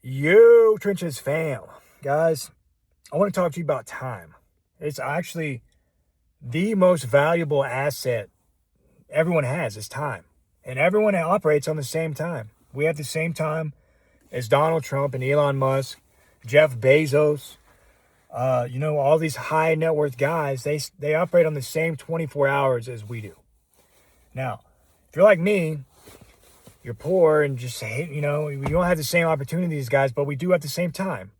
Yo, Trenches fam. Guys, I want to talk to you about time. It's actually the most valuable asset everyone has is time. And everyone operates on the same time. We have the same time as Donald Trump and Elon Musk, Jeff Bezos, all these high net worth guys, they operate on the same 24 hours as we do. Now, if you're like me, you're poor and just hate, we don't have the same opportunities as guys, but we do at the same time.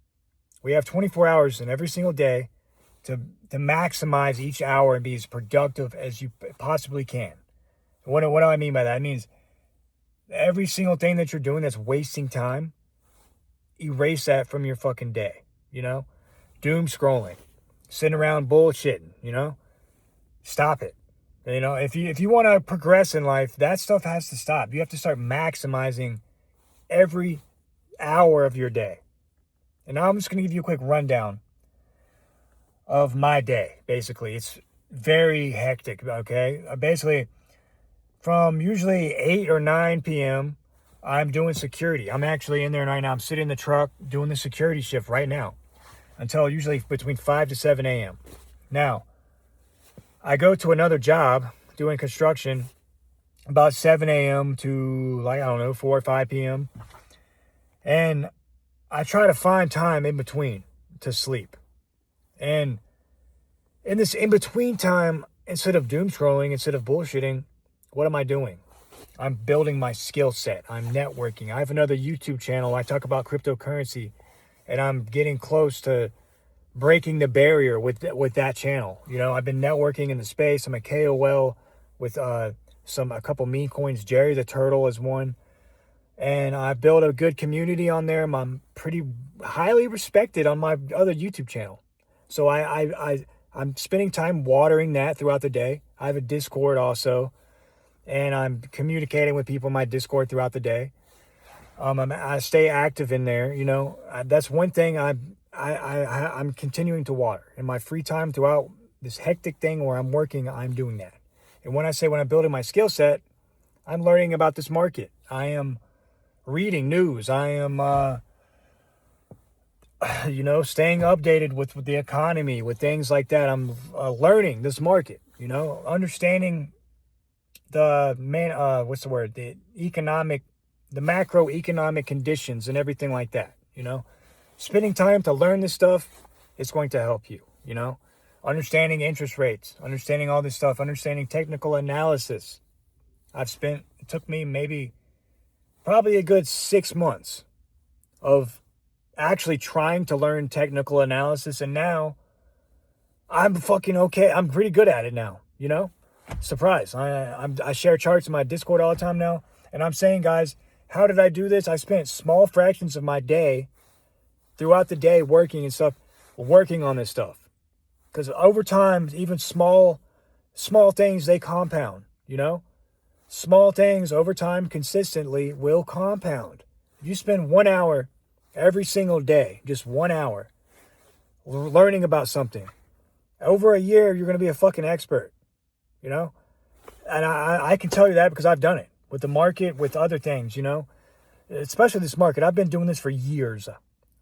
We have 24 hours in every single day to maximize each hour and be as productive as you possibly can. What do I mean by that? It means every single thing that you're doing that's wasting time, erase that from your fucking day, Doom scrolling, sitting around bullshitting, stop it. If you want to progress in life, that stuff has to stop. You have to start maximizing every hour of your day. And now I'm just going to give you a quick rundown of my day, basically. It's very hectic, okay? Basically, from usually 8 or 9 p.m., I'm doing security. I'm actually in there right now. I'm sitting in the truck doing the security shift right now until usually between 5 to 7 a.m. Now, I go to another job doing construction about 7 a.m. to 4 or 5 p.m. And I try to find time in between to sleep. And in this in-between time, instead of doom scrolling, instead of bullshitting, what am I doing? I'm building my skill set. I'm networking. I have another YouTube channel. I talk about cryptocurrency, and I'm getting close to breaking the barrier with that channel. I've been networking in the space. I'm a KOL with a couple meme coins. Jerry the Turtle is one. And I've built a good community on there. I'm pretty highly respected on my other YouTube channel. So I'm spending time watering that throughout the day. I have a Discord also. And I'm communicating with people in my Discord throughout the day. I stay active in there. That's one thing I'm continuing to water. In my free time throughout this hectic thing where I'm working, I'm doing that. And when I'm building my skill set, I'm learning about this market. I am reading news. I am, staying updated with the economy, with things like that. I'm learning this market, understanding the macroeconomic conditions and everything like that, Spending time to learn this stuff is going to help you, Understanding interest rates, understanding all this stuff, understanding technical analysis. It took me probably a good 6 months of actually trying to learn technical analysis. And now I'm fucking okay. I'm pretty good at it now, Surprise. I share charts in my Discord all the time now. And I'm saying, guys, how did I do this? I spent small fractions of my day throughout the day working on this stuff. Because over time, even small things, they compound, Small things over time consistently will compound. If you spend 1 hour every single day, just 1 hour, learning about something, over a year, you're going to be a fucking expert, And I can tell you that because I've done it with the market, with other things, Especially this market. I've been doing this for years.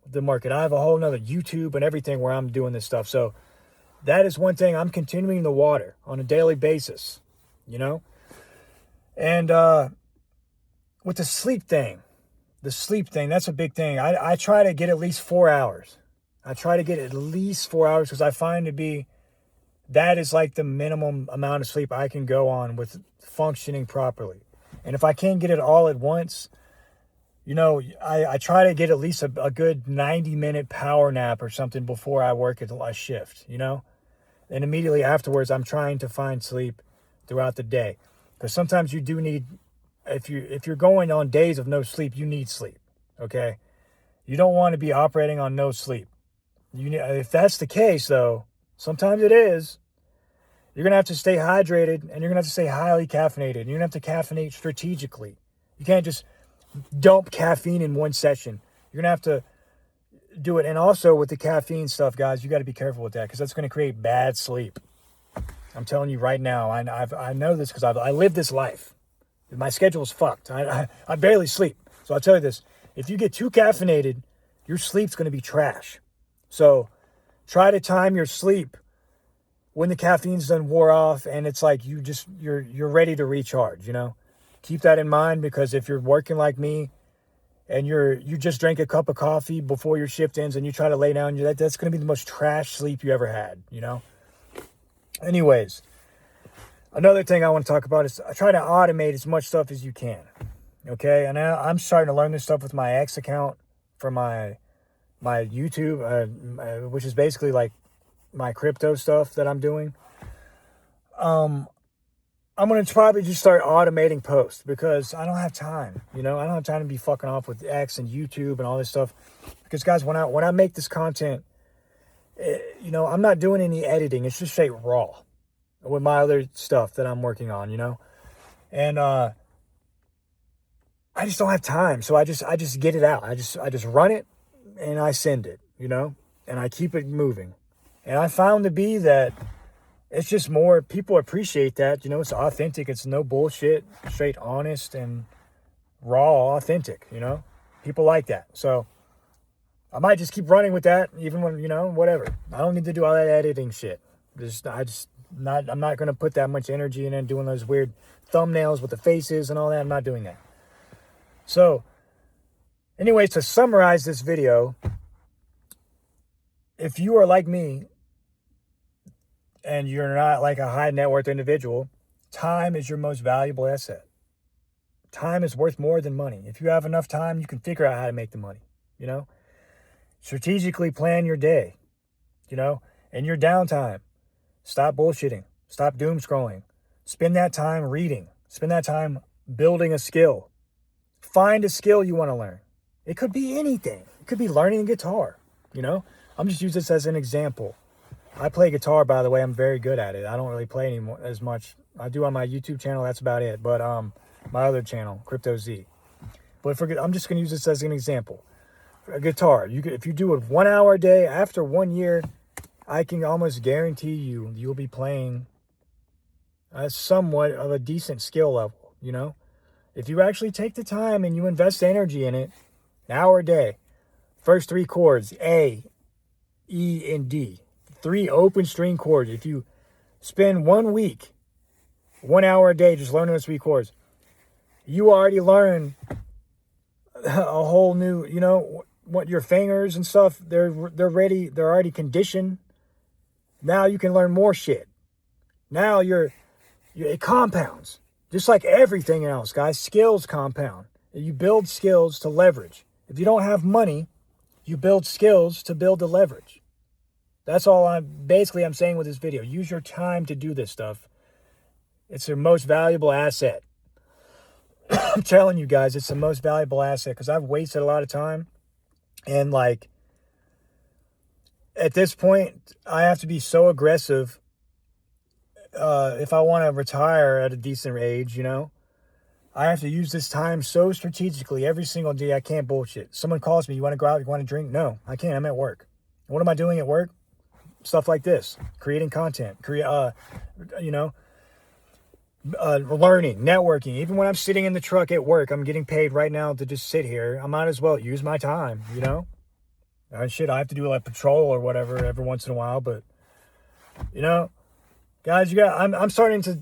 The market. I have a whole nother YouTube and everything where I'm doing this stuff. So that is one thing I'm continuing to water on a daily basis, And with the sleep thing, that's a big thing. I try to get at least 4 hours. Because I find that is like the minimum amount of sleep I can go on with functioning properly. And if I can't get it all at once, I try to get at least a good 90-minute power nap or something before I work at a shift, And immediately afterwards, I'm trying to find sleep throughout the day. Because sometimes you do need, if you're going on days of no sleep, you need sleep, okay? You don't want to be operating on no sleep. If that's the case, though, sometimes it is, you're going to have to stay hydrated and you're going to have to stay highly caffeinated. You're going to have to caffeinate strategically. You can't just dump caffeine in one session. You're going to have to do it. And also with the caffeine stuff, guys, you got to be careful with that because that's going to create bad sleep. I'm telling you right now, I know this because I live this life. My schedule's fucked. I barely sleep. So I'll tell you this. If you get too caffeinated, your sleep's going to be trash. So try to time your sleep when the caffeine's done wore off and it's like you're ready to recharge, Keep that in mind, because if you're working like me and you just drank a cup of coffee before your shift ends and you try to lay down, that's going to be the most trash sleep you ever had, Anyways, another thing I want to talk about is try to automate as much stuff as you can. Okay, and I'm starting to learn this stuff with my X account for my YouTube, which is basically like my crypto stuff that I'm doing. I'm going to probably just start automating posts because I don't have time, I don't have time to be fucking off with X and YouTube and all this stuff. Because guys, when I make this content, I'm not doing any editing. It's just straight raw with my other stuff that I'm working on, and I just don't have time. So I just get it out. I just run it and I send it, and I keep it moving. And I found to be that it's just more, people appreciate that, it's authentic. It's no bullshit, straight honest and raw, authentic, people like that. So I might just keep running with that, even when, whatever. I don't need to do all that editing shit. I'm not going to put that much energy in doing those weird thumbnails with the faces and all that. I'm not doing that. So, anyways, to summarize this video, if you are like me and you're not like a high net worth individual, time is your most valuable asset. Time is worth more than money. If you have enough time, you can figure out how to make the money, Strategically plan your day, and your downtime. Stop bullshitting. Stop doom scrolling. Spend that time reading. Spend that time building a skill. Find a skill you want to learn. It could be anything. It could be learning a guitar, I'm just using this as an example. I play guitar, by the way. I'm very good at it. I don't really play anymore as much. I do on my YouTube channel. That's about it. But my other channel, Crypto Z. But I'm just going to use this as an example. A guitar. If you do it 1 hour a day, after 1 year, I can almost guarantee you'll be playing somewhat of a decent skill level, If you actually take the time and you invest energy in it, an hour a day, first 3 chords, A, E, and D. 3 open string chords. If you spend 1 week, 1 hour a day just learning those 3 chords, you already learn a whole new, what your fingers and stuff, they're ready, they're already conditioned. Now you can learn more shit. Now it compounds. Just like everything else, guys, skills compound. You build skills to leverage. If you don't have money, you build skills to build the leverage. That's all I'm saying with this video. Use your time to do this stuff. It's your most valuable asset. I'm telling you guys, it's the most valuable asset because I've wasted a lot of time. And at this point, I have to be so aggressive if I want to retire at a decent age, I have to use this time so strategically every single day. I can't bullshit. Someone calls me, you want to go out, you want to drink? No, I can't. I'm at work. What am I doing at work? Stuff like this, creating content, learning, networking. Even when I'm sitting in the truck at work, I'm getting paid right now to just sit here. I might as well use my time, Shit, I have to do like patrol or whatever every once in a while, but guys, I'm starting to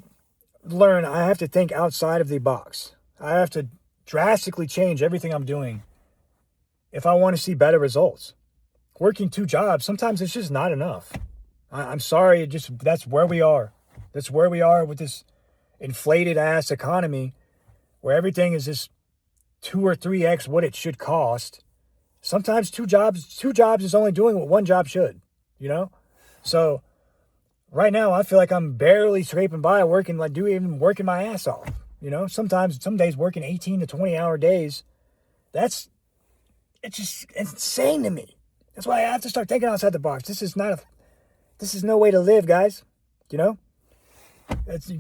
learn I have to think outside of the box. I have to drastically change everything I'm doing if I want to see better results. Working 2 jobs, sometimes it's just not enough. I'm sorry, that's where we are. That's where we are with this inflated ass economy where everything is just 2 or 3x what it should cost. Sometimes two jobs is only doing what 1 job should, So right now I feel like I'm barely scraping by working my ass off. Sometimes, some days working 18 to 20 hour days. It's just insane to me. That's why I have to start thinking outside the box. This is no way to live, guys. You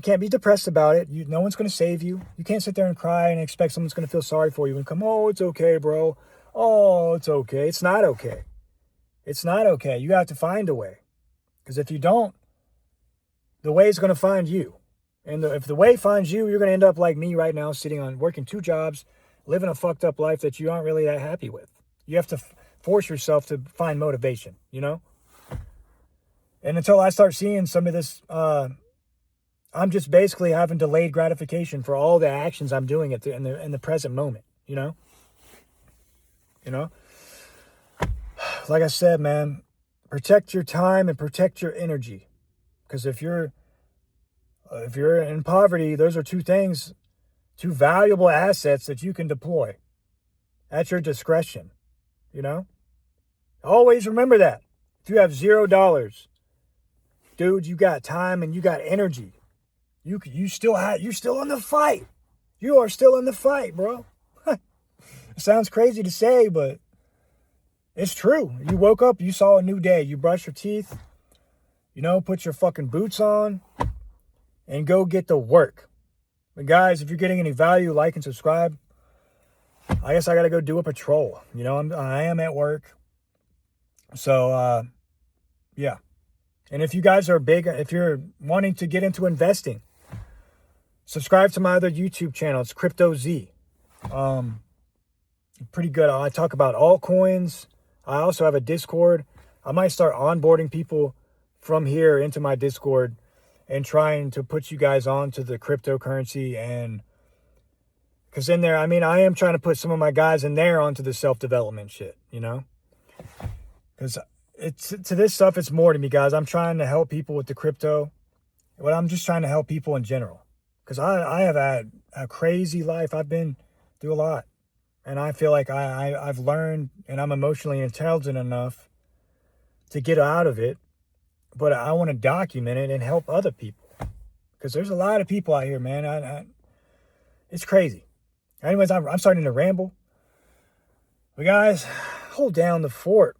can't be depressed about it. No one's going to save you. You can't sit there and cry and expect someone's going to feel sorry for you and come, oh, it's okay, bro. Oh, it's okay. It's not okay. It's not okay. You have to find a way. Because if you don't, the way is going to find you. And if the way finds you, you're going to end up like me right now, working 2 jobs, living a fucked up life that you aren't really that happy with. You have to force yourself to find motivation, you know? And until I start seeing some of this, I'm just basically having delayed gratification for all the actions I'm doing in the present moment, you know? You know? Like I said, man, protect your time and protect your energy. Because if you're in poverty, those are two valuable assets that you can deploy at your discretion, you know? Always remember that. If you have $0, dude, you got time and you got energy. You're still in the fight. You are still in the fight, bro. It sounds crazy to say, but it's true. You woke up, you saw a new day. You brush your teeth, you know, put your fucking boots on and go get to work. But guys, if you're getting any value, like and subscribe. I guess I got to go do a patrol. You know, I am at work. So, yeah. And if you guys are if you're wanting to get into investing, subscribe to my other YouTube channel. It's Crypto Z. Pretty good. I talk about altcoins. I also have a Discord. I might start onboarding people from here into my Discord and trying to put you guys on to the cryptocurrency. And because in there, I mean, I am trying to put some of my guys in there onto the self-development shit, you know? Because to this stuff, it's more to me, guys. I'm trying to help people with the crypto. But I'm just trying to help people in general. Because I have had a crazy life. I've been through a lot. And I feel like I've learned and I'm emotionally intelligent enough to get out of it. But I want to document it and help other people. Because there's a lot of people out here, man. It's crazy. Anyways, I'm starting to ramble. But guys, hold down the fort.